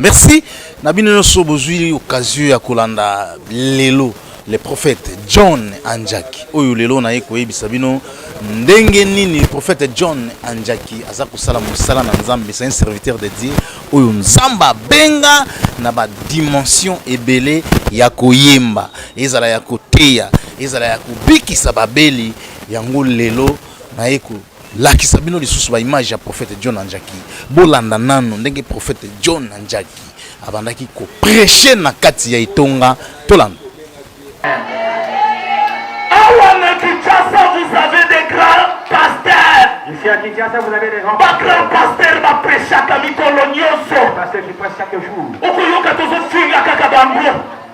Merci. Nabino sobozui occasion ya kolanda lelo le prophète John Anjaki. Oyo lelo na yeko yebisa bino ndenge nini prophète John Anjaki aza kosala mosala na Nzambe, c'est un serviteur de Dieu. Oyo Nzamba benga na ba dimension ebele ya koyemba, ezala ya koteya, ezala ya kubikisa babeli yango lelo na yeko lakisa bino lisusu ba image ya prophète John Anjaki. Bolanda nano ndenge prophète John Anjaki abandaki ko prêcher na kati ya Itonga tolanda. Vous avez des grands pasteurs. Ici à Kinshasa, vous avez des grands pasteurs. Grand pasteur va prêcher à Kamikolonioso. Pasteur qui prêche chaque jour.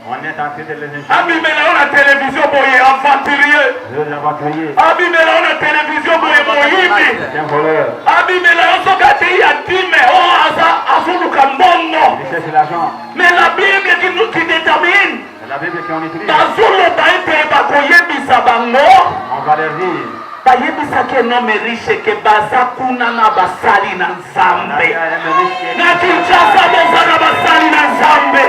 On est en train de les insulter. Ami, mais là, on a la télévision, boye, aventurier. Ami, mais là, on a la télévision, boye, moïbi. C'est un voleur. Ami, mais là, on s'en gâte, il y a 10 mais oh, Azulukambono. C'est l'argent. Mais la Bible qui détermine. La Bible qui on utilise. On va leur dire. Bayebisa ke nome riche ke baza kuna na basali na Nzambe. Na Kinshasa bozana basali na Nzambe.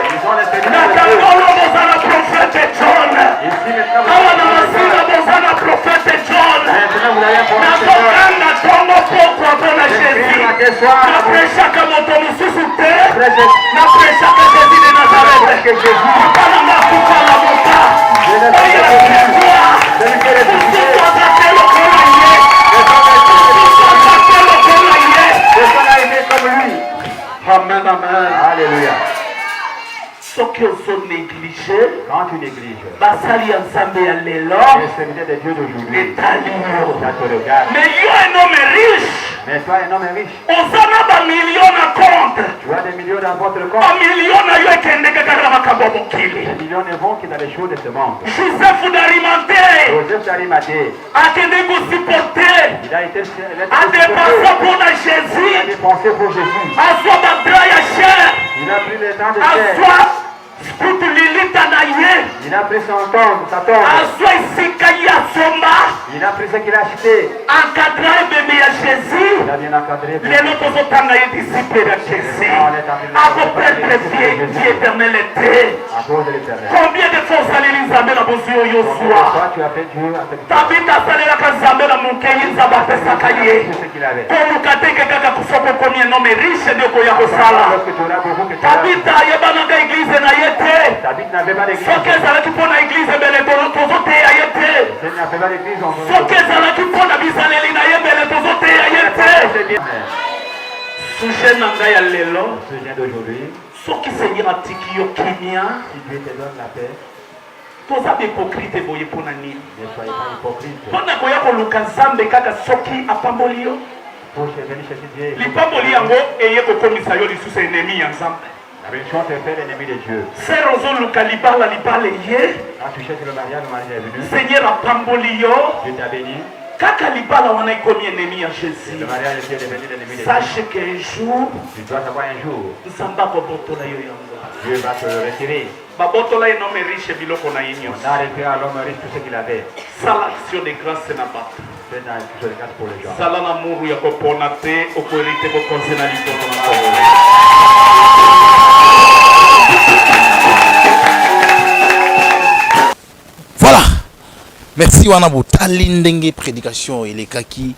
Na Kangolo bozana prophète John. Awa na Masina bozana prophète John. Na Kokanga Tongo poko apona Jésus. Na prêchaka moto mususu te. Na prêchaka Jésus de Nazareth. Pana mafuka la mota. Oya Amen, amen. Alléluia. Ce qu'ils sont négligés, quand tu négliges, Basali Nzambe ya lelo, le serviteur de Dieu d'aujourd'hui, mais il y a un homme riche. Mais toi, un homme riche. On s'en a des millions à compte. Tu as des millions dans votre compte. Un million à y des millions ne vont que dans les choses de ce monde. Joseph d'Arimathée. Joseph d'Arimathée. A été supporté. Il a été dépensé pour Jésus. Il a dépensé pour Jésus. A soi il a pris le temps de chair. Il a pris son temps, sa tombe. Il a pris ce qu'il a acheté. Encadré bébé à Jésus. Il a bien encadré. Les autres disciples de Jésus. À peu près Dieu éternel était. Combien de fois ça l'Elisabeth a besoin de Yosua? Tu as fait Dieu. David a salé la Kazambe la Monkeï Zabate Sakaye. Pour nous cater que quelqu'un qui soit combien nom riche de Koyakosala. David a yébanaga église na yete. David n'avait pas d'église. Faut que ça qui pour la église belle tozote ayete. Il n'avait pas d'église. Faut que ça qui pour la bisaleli na yebele tozote ayete. Sujet nanga ya lelo. Sujet d'aujourd'hui. Ce qui Seigneur a tiki yo kimia. Si Dieu te donne la paix. Tous les hypocrites boye pour nani. Ne soyez pas hypocrite. Pona koya ko lukazambe kaka soki apambolio. Pour venir chercher Dieu. Lipamboli yango eye ko komisa yo lisusu ennemi ya Nzambe. La religion te fait l'ennemi de Dieu. Quand tu cherches le mariage est venu. Seigneur a pambolio. Dieu t'a béni. Kaka libala wana ikomi ennemi ya Jésus. Le mariage est devenu l'ennemi de Dieu. Sache qu'un jour, tu dois savoir un jour, Nzamba ko botola yo yango. Dieu va te retirer. Ba botola eno me riche biloko na yinyo. On a retiré à l'homme riche tout ce qu'il avait. Sala action de grâce na ba. C'est une action de grâce pour les gens. Sala na muru ya kopona te okorite bo konsena litono na ko. Voilà. Merci wana botali ndenge prédication elekaki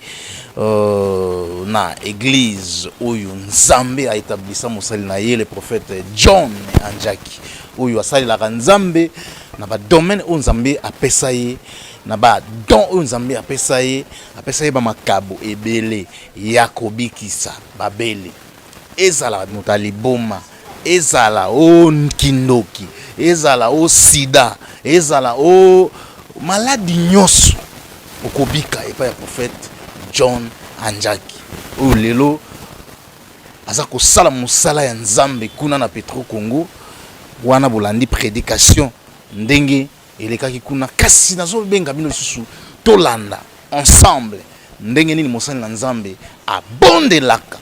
na église oyo Nzambe a établi ça mosali na ye le prophète John Anjaki oyo asali la Nzambe na ba domaine oyo Nzambe apesa ye na ba don oyo Nzambe apesa ye ba makabo ebele ya kobikisa babele ezala motali boma ezala o kindoki ezala o sida ezala o maladi nyonso okobika epa ya prophète John Anjaki o lelo aza kosala mosala ya Nzambe kuna na Petro Congo wana bolandi prédication ndenge elekaki kuna kasi nazo benga bino lisusu tolanda ensemble ndenge nini mosala na Nzambe abondelaka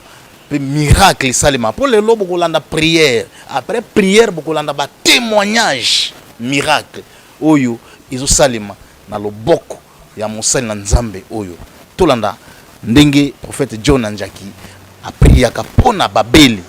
pe miracle salema pour lelo bokolanda prière après prière bokolanda ba témoignage miracle oyo izo salema na loboko ya mosali na Nzambe oyo tolanda ndenge prophète John Anjaki a priaka pona babeli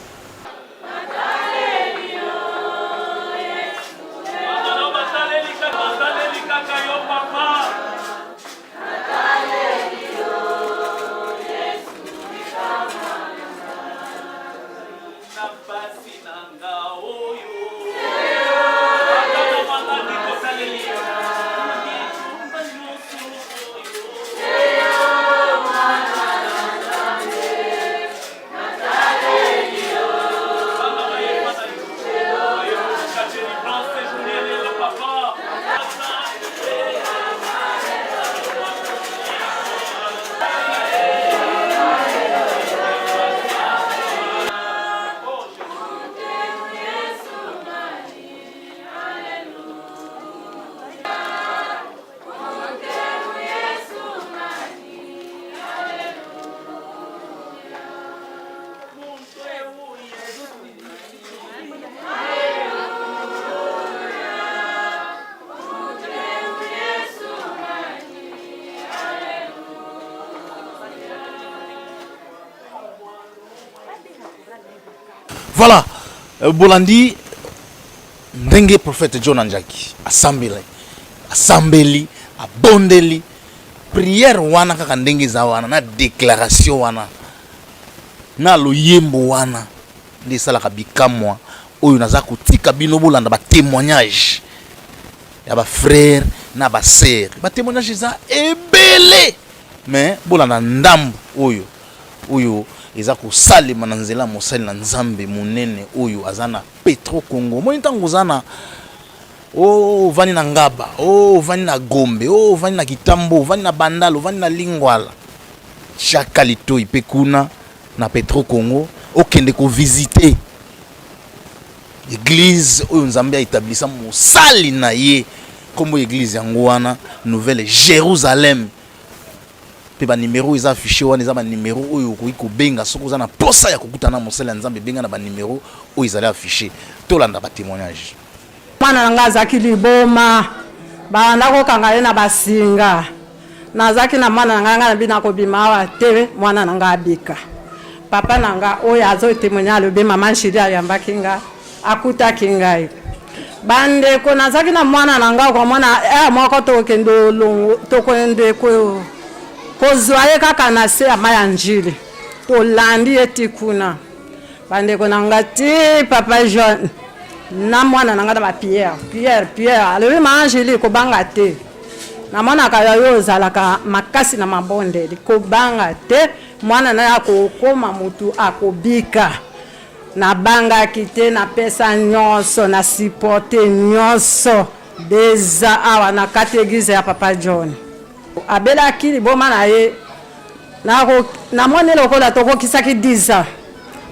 Voilà, Bolandi ndenge prophète John Anjaki asambeli abondeli prière wana kaka ndenge za wana na déclaration wana na loyembo wana ndi salaka bikamwa oyo naza kotika bino bolanda ba témoignage ya ba frère na ba sœur ba témoignage za ebele mais bolanda ndambu oyo eza kosalema na nzela mosali na nzambe monene oyo azana Petro Congo mo ntango zana vani na Ngaba vani na Gombe vani na Kitambo vani na Bandalo vani na Lingwala chaque lito ipe kuna na Petro Congo okende ko visiter église oyo nzambe a établissa mosali na ye comme église yango wana Nouvelle Jérusalem pe ba numéro eza affiché wana eza ba numéro oyo ko benga soko za na posa ya kokutana mosala nzambe benga na ba numéro oyo ezali affiché tolanda ba témoignage mwana nga zaki liboma banda ko kanga ye na basinga nazaki na mwana nga na bina ko bimawa te mwana nga abika papa nanga oyo azo témoigner le be maman Nshili ayambaki nga akutaki ngai bande ko nazaki na mwana nanga ko mwana moko to kendo longo to kwende ko kozwaye kaka na se ya maya Njili to landi eti kuna bande ko nanga ti papa John na mwana nanga na Pierre alebi maman Nshili ko banga te na mwana ka yo zalaka makasi na mabonde ko banga te mwana na ya kokoma mutu akobika na banga kite na pesa nyonso na supporter nyonso deza awa na kategize ya papa John abela kili boma na ye na mwana lokola toko kisaki 10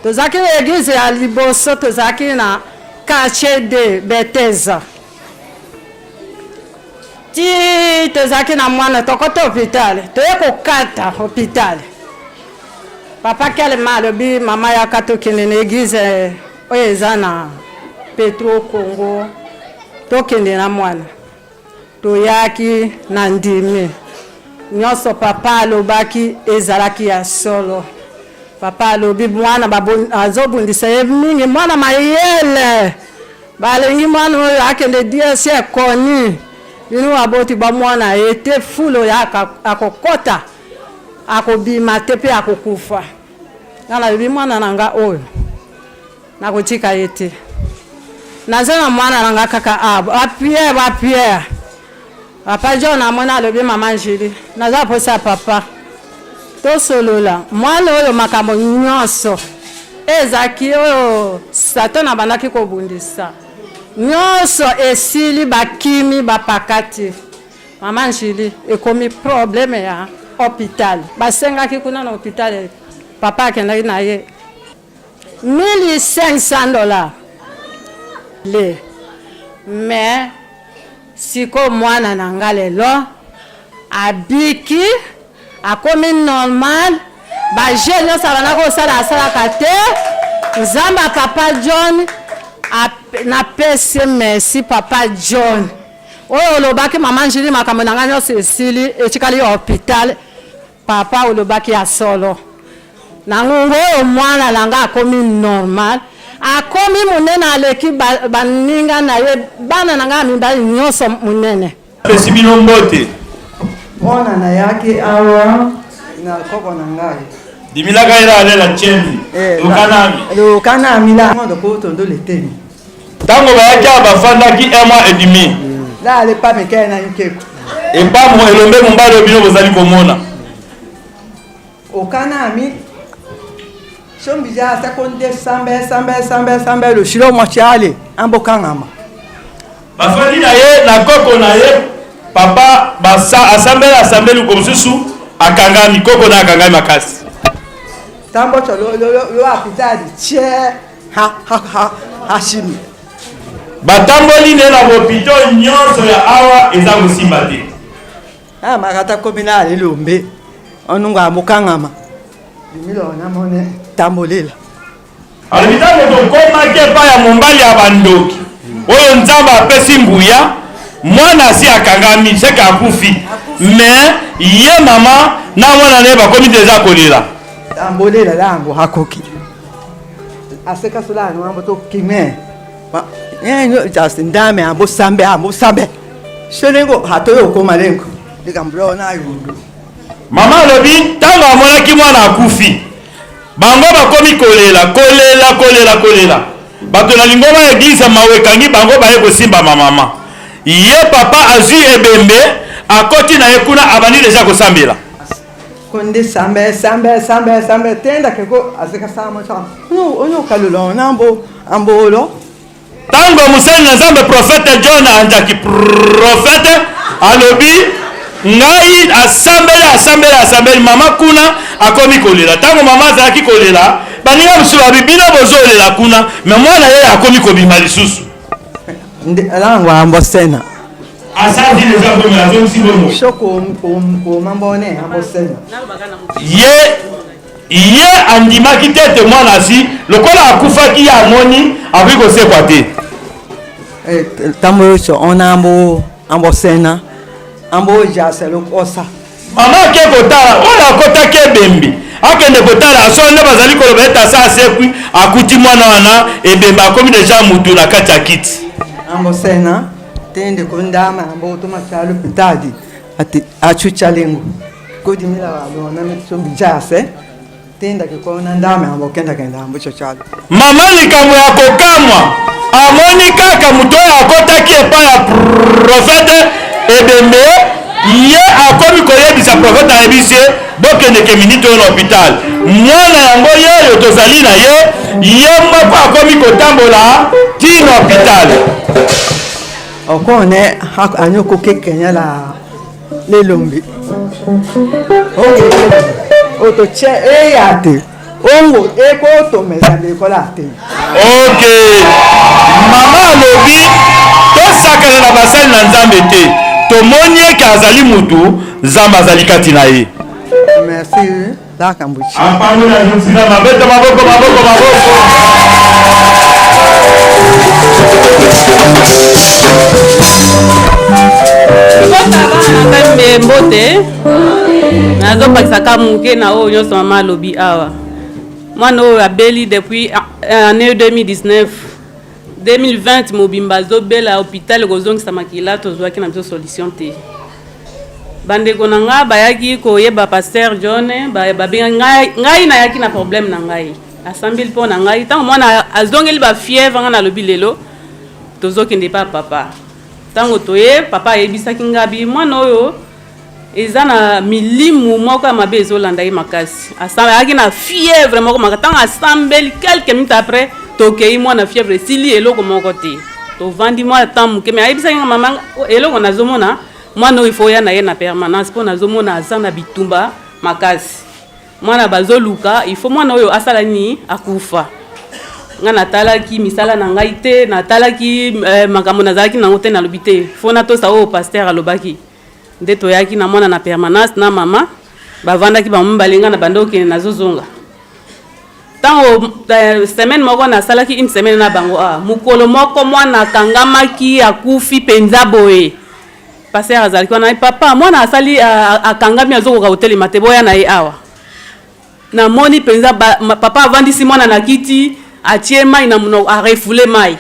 tozaki eglise ya liboso tozaki na quartier de Bethesda ti tozaki na mwana toko to hôpital toye kokata hôpital papa kele malobi mama ya kato kende na église oyo eza na Petro Congo tokende na mwana toyaki na ndimi nyonso papa alobaki ezalaki ya solo papa alobi mwana azobundisa ye mingi mwana mayele balengi mwana oyo akende diesi ekoni bino aboti ba mwana ete fulo ya akokota akobima te pe akokufa nala lobi mwana nanga oyo nakotika yete naza na mwana nanga kaka ba Pierre papa John amona lobi maman Nshili naza posa papa to solola mwana oyo makambo nyonso ezaki oyo Satan abandaki kobundisa nyonso esili bakimi bapakati maman Nshili ekomi problème ya hôpital basengaki kuna na hôpital papa akendaki na ye $1,500 le mais siko mwana na nga lelo abiki akomi normal bajeune nyonso abanda kosala asalaka te nzamba papa John napesi merci papa John oyo olobaki maman Nshili makambo na nga nyonso esili etikali hôpital papa olobaki ya solo nango oyo mwana nanga akomi normal akomi munene aleki baninga na ye bana nanga mibali nyonso munene pesi bino mbote mwana na yaki awa na koko na ngai dimilaka ira alela chendi lukanami la ngondo ko tondo leteni tango bayaki abafandaki 1 mois et demi la ale pa mekaya na nkeko epamo elombe mombali obino bozali komona okanami Shombija sekonde sambe lo shilo mochale ambokangama bafandi na ye na koko na ye papa basa asambeli ko mususu akangami koko na akangami makasi tambo lo apitadi che hashimi batamboli ne na hopito nyonso ya awa eza kosimba te makata komina lombe onunga mokangama limilo na mone tambolela alibitango tokomaki epai ya mombali ya bandoki oyo nzambe apesi nguya mwana si akangami seke akufi me ye mama na mwana naye bakomi deja kolela tambolela lango hakoki aseka sula no ambo to kime ba no just ndame ambo sambe selengo hatoyo ko malengo likambro na yundo mama lobi tango amonaki mwana akufi bango bakomi kolela bato na lingoma eglise mawekangi bango baye kosimba mama ye papa azui ebembe akoti na ekuna abandi deja kosambela konde sambe tenda keko aseka sama cha onyo kalolo ambolo tango museni na Nzambe prophète John anjaki prophète alobi ngai asambeli mama kuna akomi kolela tango mama azalaki kolela baninga musu babibina bozolela kuna me mwana ye akomi kobima lisusu alango ambo sena asadi les hommes la zone sibomo shoko mambone ambo sena ye andimaki tete mwana si lokola akufaki ya amoni akoki kosekwa te tambo so onambo ambo sena ambo jaselo kosa mama ke kotala ola akotaki ebembi akende kotala asonde bazali koloba ete asa asekwi akuti mwana wana ebembi akomi deja mutu na kati ya kiti ambo sena tende kondama ambo tomachalo pitadi ati achuchalengo kodimila walo na mitsombi jase tenda kikona ndame ambo kenda ambo chochalo mama likambo ya kokamwa amoni kaka mutu oyo akotaki epai ya prophète ebembe ye akomi koyebisa prophète ayebisi bokendeke minute oyo na hôpital mwana yango yeyo tozali na ye moko akomi kotambola ti na hôpital okone anyoko kekenya la lelombi otoche eyate ongo eko to mezambe kola te okay mama alobi tosakana na basali na Nzambe te tomoni eke azali mutu Nzambe azali kati na ye merci dakambuchi apango na jusina mabeta maboko mbote nazopakisaka muke na oyo nyonso mama alobi awa mwana oyo abeli depuis année 2019 2020 mobimba azobela hôpital kozongisa makila tozwaki na biso solution te bandeko na ngai bayaki koyeba Pasteur John babenga ngai nayaki na problème na ngai asambeli mpo na ngai ntango mwana azongeli bafièvre nga nalobi lelo tozokende pa papa ntango toye papa ayebisaki ngabi mwana oyo eza na milimu moko ya mabe ezolanda ye makasi ayaki na fièvre moko maka ntango asambeli quelques minutes après tokei mwana fièvre esili eloko moko te tovandi mwana temps moke me ayebisaki nga mama eloko nazomona mwana oyo ifo oya na ye na permanence mpo nazomona aza na bitumba makasi mwana bazoluka ifo mwana oyo asala nini akufa nga natalaki misala na ngai te natalaki makambo nazalaki nango te nalobi te fo natosa oyo pasteur alobaki nde toyaki na mwana na permanence na mama bavandaki bamibale nga na bando okende nazozonga ntango semaine moko nasalaki une semaine na bango mokolo moko mwana akangamaki akufi mpenza boye pasteur azalaki wana papa mwana asali akangami azokoka kotelema te boya na ye awa namoni mpenza papa avandisi mwana na kiti atie mai na monoko arefule mai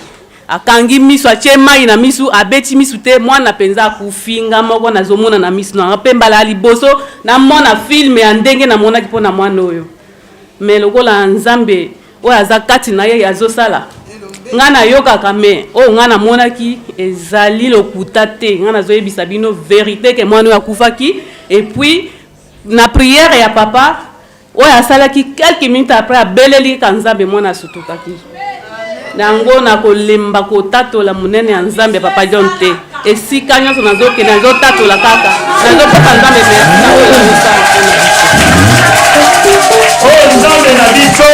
akangi misu atie mai na misu abeti misu te mwana mpenza akufinga moko nazomona na misu na mpe mbala ya liboso namona filme ya ndenge namonaki mpo na mwana oyo me lokola Nzambe oyo aza kati na ye azosala nga nayokaka me oyo nga namonaki ezali lokuta te nga nazoyebisa bino vérité ke mwana oyo akufaki et puis na prière ya papa oyo asalaki quelques minutes après abeleli ka Nzambe mwana asutukaki nango nakolemba kotatola monene ya Nzambe papa John te esika nyonso nazokende nazotatola kaka nazopesa Nzambe oyo Nzambe na biso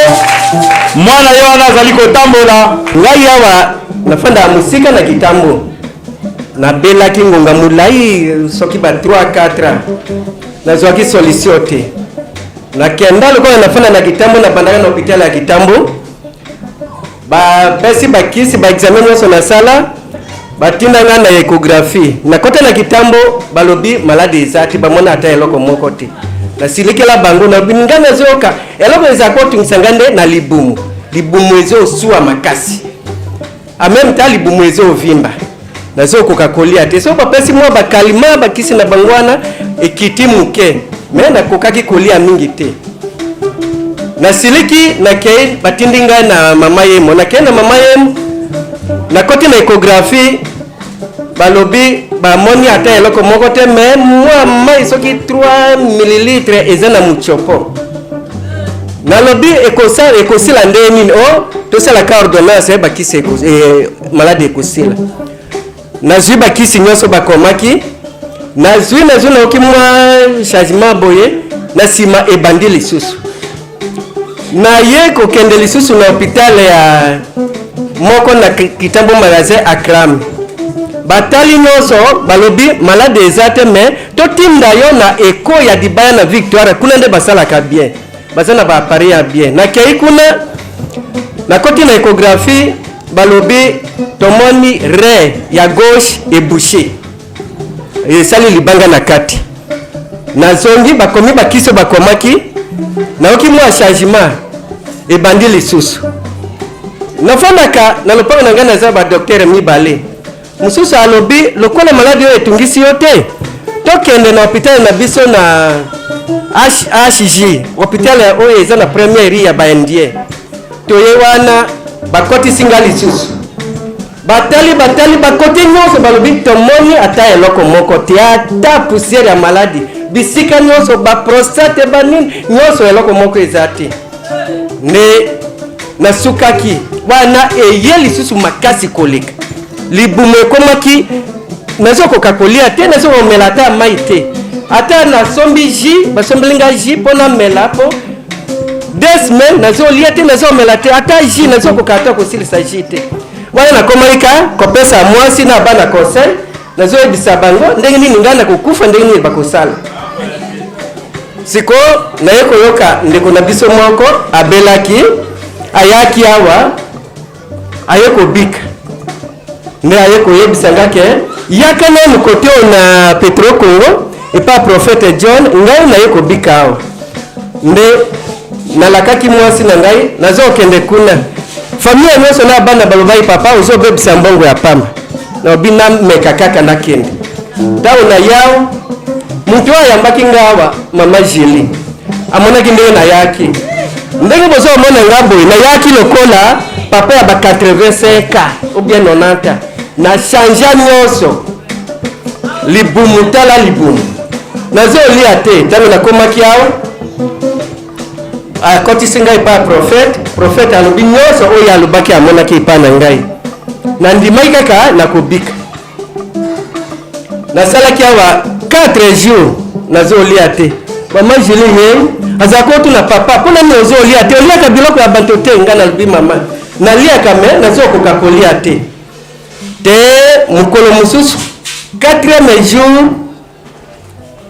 mwana ye wana azali kotambola ngai awa nafanda musika na kitambo nabelaki ngonga mulai soki ba 3-4 nazwaki solution te nakenda lokola nafanda na kitambo nabandaka na hôpital ya kitambo bapesi bakisi baexamen nyonso nasala batinda nga na échographie nakota na kitambo balobi malade eza te bamona ata eloko moko te nasilikela bango nalobi nga nazoyoka eloko eza kotungisa nga nde na libumu libumwezo osuwa makasi en même temps libumwezo ovimba nazo kokakolia te so bapesi mwa bakalima bakisi na bangwana ekiti muke me nakokaki kolia mingi te nasiliki nakei batindi ngai na mama yemo nakei na mama yemo nakoti na échographie balobi bamoni ata eloko moko te me mwa mai soki 3 ml eza na muchopo nalobi ekosila nde nini o tosalaka ordonnance bakisi malade ekosila nazwi bakisi nyonso bakomaki nazwi naoki mwa changement boye na nsima ebandi lisusu naye kokende lisusu na hôpital ya moko na kitambo magasin Akram batali nyonso balobi malade eza te me totinda yo na eko ya dibaya na Victoire kuna nde basalaka bien baza na baappareil ya bien nakei kuna nakoti na échographie balobi tomoni rein ya gauche ebouché esali libanga na kati nazongi bakomi bakiso bakomaki naoki mwa changement ebandi lisusu nafandaka na lopango na ngai naza badoktere mibale mosusu alobi lokola maladi oyo etungisi yo te tokende na hôpital na biso na HJ hôpital oyo eza na première ri ya baindien toye wana bakotisi nga lisusu batali bakoti nyonso balobi tomoni ata eloko moko te ata poussière ya maladi bisika nyonso baprostate banini nyonso eloko moko eza te nde nasukaki wana eye lisusu makasi koleka libumu ekomaki nazokoka kolia te nazokomela ata mai te ata nasombi ji basombelinga ji mpona mela po 2 semaines nazolia te nazomela te ata ji nazokoka ata kosilisa ji te wana nakomalika kopesa mwasi na bana conseil nazoyebisa bango ndenge nini ngai nakokufa ndenge nini bakosala siko naye koyoka ndeko na biso moko abelaki ayaki awa aye kobika nde aye koyebisa ngake yaka nanu kote na Petro Congo epa prophète John ngai naye kobika awa nde nalakaki mwasi na ngai nazokende kuna famille nyonso na bana balobai papa ozobebisa mbongo ya pamba na obina meka kaka nakende ntango na yao mutu ayambaki ngawa mama Jili amonaki ndenge nayaki ndenge bozomona nga boye nayaki lokola papa ya ba 85 ou bien 90 na changea nyonso libumu tala libumu nazolia te ntango nakomaki awa akotisi ngai pa prophète alobi nyonso oyo alobaki amonaki epa na ngai na ndimaki kaka nakobika nasalaki awa 4 jours nazolia te mama Jili ye azalaki otuna papa mpona nini ozolia te oliaka biloko ya bato te ngai nalobi mama naliaka me nazokoka kolia te te mokolo mosusu 4e jour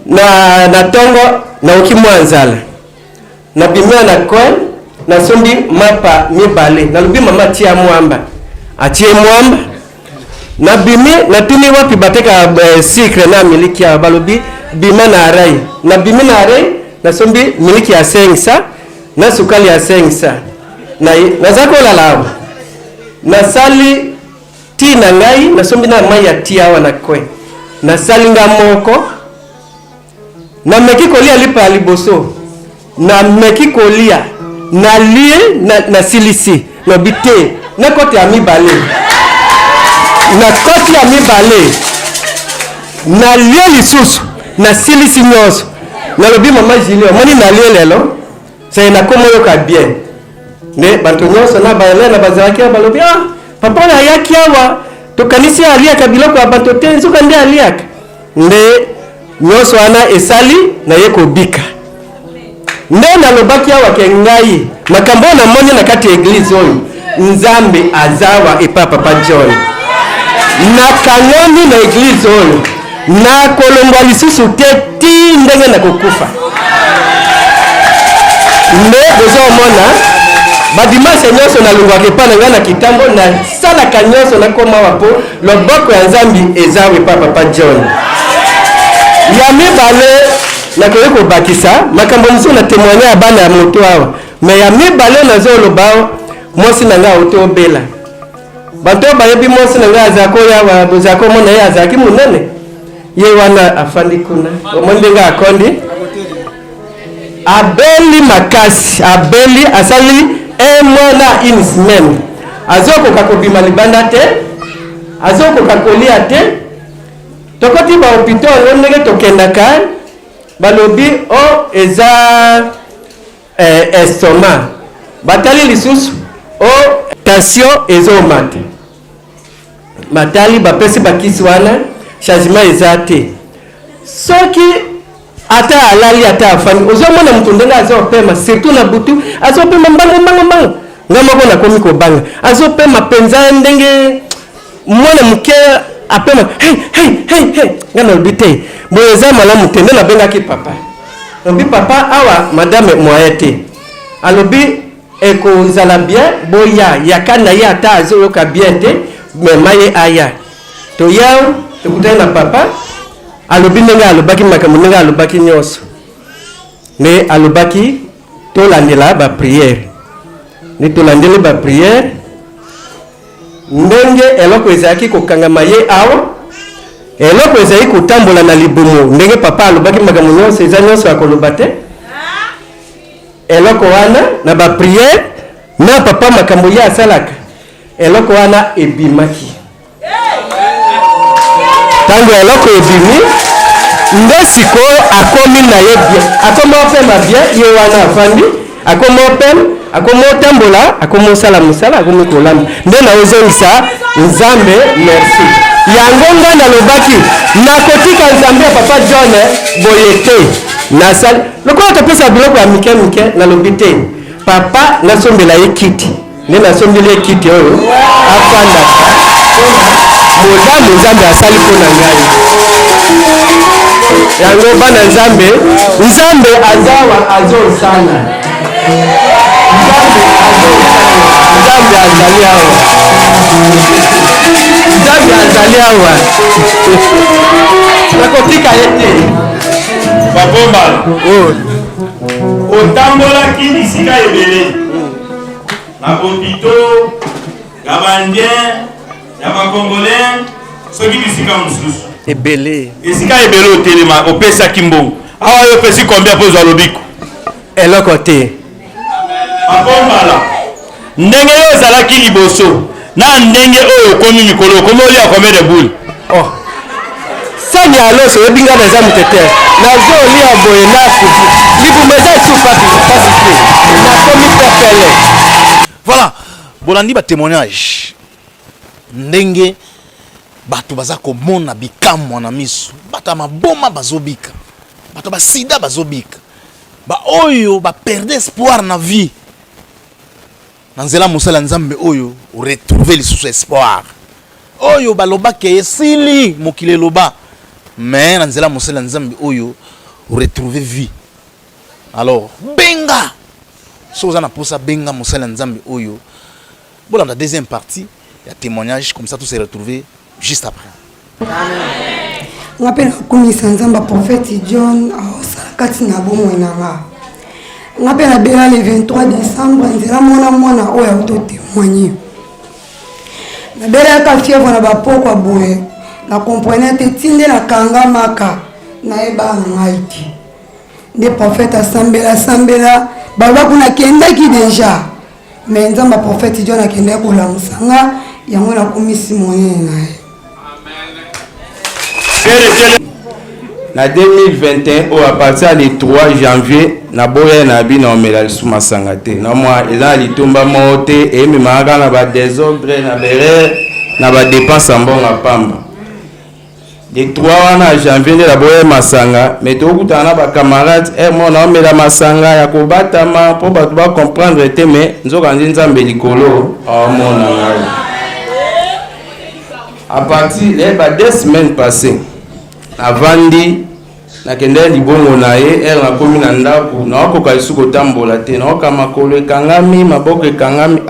na ntongo naoki mwa nzala nabimia na coin nasombi mapa mibale nalobi mama tia mwamba atie mwamba nabimi natuni wapi bateka sucre na miliki ya balobi bima na arai nabimi na arai nasombi miliki ya 500 na sukali ya 500 na nazako lalawa nasali ti na ngai nasombi na mai ya tia awa na coin nasali nga moko na meki kolia lipa liboso na meki kolia na lie na silisi no bite na koti ya mibale na koti ya mibale na lie lisusu na silisi nyonso nalobi mama Jili omoni na lie lelo sai na komo yoka bien ne bantu nyonso na baelena bazalaki balobi papa na yaki awa tokanisi aliaka biloko ya bato te nzoka nde aliaka nde nyonso wana esali na ye kobika nde nalobaki awa ke ngai makambo na moni na kati ya eglise oyo nzambe azawa epa papa John na kangoni na eglise oyo na kolongwa lisusu te ti ndenge na kokufa nde bozomona badimanche nyonso nalongwaka epa na ngai na kitambo nasalaka nyonso nakoma wapo loboko ya nzambe ezawa epa papa John ya mibale nakoki kobakisa makambo mosusu na témoigner ya bana ya moto awa me ya mibale nazoloba mwasi na nga auto obela bato bayebi mwasi na nga azako ya bozako mona ye azaki munene ye wana afandi kuna omoni nga akondi abeli makasi abeli asali mwana une semaine azokoka kobima libanda te azokoka kolia te tokoti ba hôpital ndenge tokendaka balobi o eza estomac batali lisusu o tension ezomata matali bapesi bakisi wana changement eza te soki ata alali ata afani ozomona mutu ndenge azopema surtout na butu azopema mbango nga moko nakomi kobanga azopema penza ndenge mwana muke apema hey nga nalobi te boye eza malamu te nde nabengaki papa lobi papa awa madame moye te alobi ekozala bien boya yaka na ye ata azoyoka bien te mema ye aya toya tokutani na papa alobi ndenge alobaki makambo ndenge alobaki nyonso nde alobaki tolandela bapriere nde tolandeli bapriere ndenge eloko ezalaki kokangama ye awa eloko ezali kotambola na libumu ndenge papa alobaki makambo nyonso eza nyonso akoloba te eloko wana na bapriere na papa makambo ye asalaka eloko wana ebimaki tango eloko ebimi nde sikoyo akomi na ye bien akomi opema bien ye wana afandi akomi opema akomi otambola akomi osala mosala akomi kolamba nde naozongisa nzambe merci yango nga nalobaki nakotika nzambe ya papa John boye te nasali lokola topesa biloko ya mike nalobi te papa nasombela ye kiti nde nasombeli ye kiti oyo afanda mozamu nzambe asali mpo na ngai yango bana nzambe azawa azosala nzambe azali awa nakotika ye te babombala otambolaki bisika ebele na bopito ya bandien ya bakongolais soki bisika mosusu ebele esika ebele otelema opesaki mbongo awa yo opesi combien mpo ozwa lobiko eloko te babombala ndenge yo ozalaki liboso na ndenge oyo okomi mikolo okomi olia combien de boule sani aloso oyebinga na eza motetere nazolia boye nasuki libumu eza esu pasi te nakomi pepele voilà bolandi batémoignage ndenge bato baza komona bikamwa na miso bato ya maboma bazobika bato basida bazobika baoyo baperde espoir na vie na nzela mosala nzambe oyo oretrouve lisusu espoir oyo balobaki esili mokili eloba mais na nzela mosala nzambe oyo oretrouve vie alors benga so oza na posa benga mosala nzambe oyo bolanda deuxième partie ya témoignage comme ça tout s'est retrouvé juste après. Ngapela kumisa nzamba prophète John aosala kati na bomoi na nga ngapela bela le 23 décembre nzela mwana oyo auto témoigner na bela ka fièvre na bapoko boye na comprenait te tinde na kanga maka na eba na ngaiti nde prophète asambela baba kuna kendaki déjà mais nzamba prophète John akenda kolamusa nga yango na komisi moyen na ye na 2021 au à partir du 3 janvier na boya na bino omela lisu masanga te na mwa eza litumba mote e mimaka na ba désordre na bere na ba dépense mbonga pamba de 3 wana janvier nde la boya masanga mais tokutana na ba camarades moi na omela masanga ya kobatama po bato ba comprendre te mais nzoka nzambe likolo amona ngai à partir de 2 semaines passées avandi nakende libongo na ye na komi na ndako na okoka lisu kotambola te na oka makolo ekangami maboko ekangami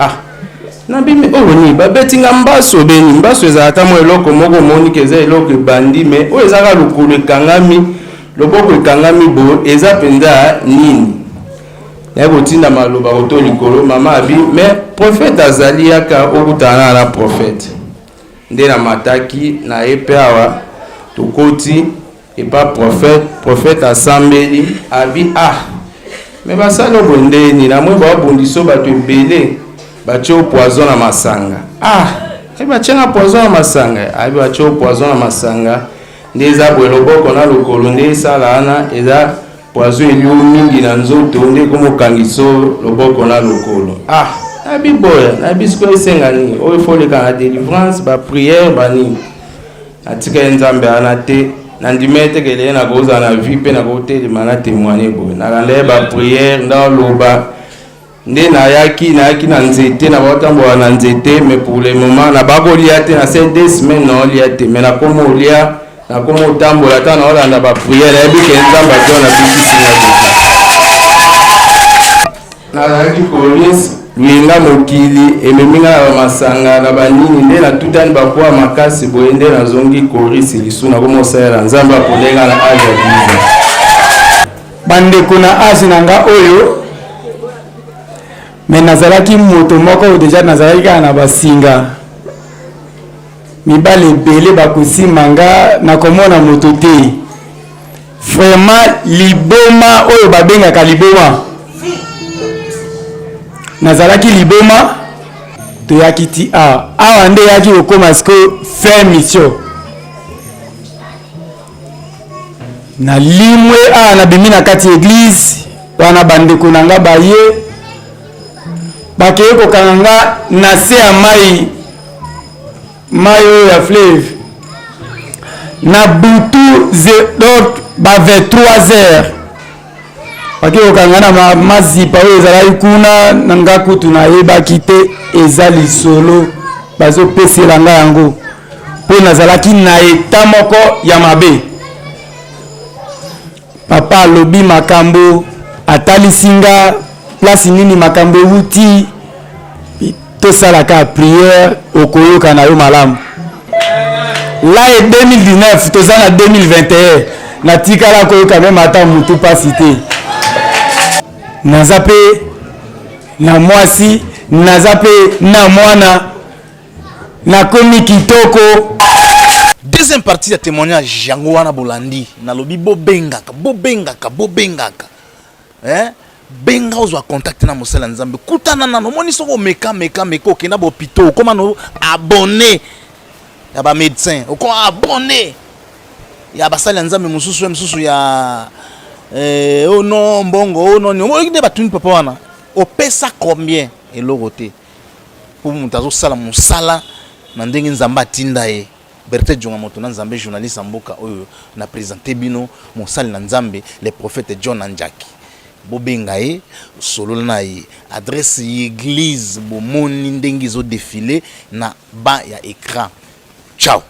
nabimi oyo ni babetinga mbaso beni mbaso ezala ta mo eloko moko moni ke eza eloko ebandi mais oyo ezaka lokolo ekangami loboko ekangami bo eza mpenza nini na botinda maloba oto likolo mama abi mais prophète azali yaka okutana na prophète nde na mataki na epe awa tokoti epa prophète asambeli abi mais basalo bondeni na mwe babondiso bato ebele bacho poison na masanga bachenga poison na masanga abi bacho poison na masanga nde eza bwe loboko na lokolo nde esala ana eza poison elio mingi na nzoto nde komokangiso loboko na lokolo abi boya na bisko esenga nini oyo foleka na délivrance baprière banini atika nzambe ana te nandimete kele na koza na vie pe na kotelema na témoigner boye nakande baprière ndaloba nde nayaki na nzete na batambola na nzete mais pour le moment na bakolia te na ces 2 semaines na olia te mais na komo olia na komo otambola ta na olanda baprière nayebi ke nzambe ato na bikisinga nazalaki kolis luyenga mokili ememinga na bamasanga na banini nde na tutani bakoa makasi boye nde nazongi korisi lisu na komosalela nzambe akolenga na age ya 10 ans bandeko na age na nga oyo me nazalaki moto moko deja nazalaki kaka na basinga mibale ebele bakosima nga nakomona moto te vraiment liboma oyo babengaka liboma nazalaki liboma toyaki ti awa nde yaki kokoma sikoyo fin mission na limwe awa nabimi na kati église wana bandeko na nga baye bakeye kokanga nga na se ya mai oyo ya fleuve na butu ba 23h bakeye kokanga na mazipa oyo ezalaki kuna na nga kutu nayebaki te eza lisolo bazopesela nga yango mpo nazalaki na eta moko ya mabe papa alobi makambo atalisi nga place nini makambo euti tosalaka prière okoyoka na yo malamu la e 2019 toza na 2021 natikala koyoka meme ata mutu pasi te naza pe na mwasi naza pe na mwana nakomi kitoko. Deuxième partie de témoignage yango wana bolandi nalobi bobengaka benga ozwa contact na mosala nzambe kutana na nomoni soko meka okenda bopito okoma no abonné ya ba médecin okoma abonné ya basala nzambe mususu ya ono mbongo ono ni omoni batuni papa wana opesa combien eloko te pour mutazo sala musala na ndenge nzamba tinda ye Berthe Djonga moto na nzambe journaliste mboka oyo na présenter bino mosali na nzambe le prophète John Anjaki bobenga ye solo na ye adresse église bomoni ndenge zo défilé na ba ya écran. Ciao.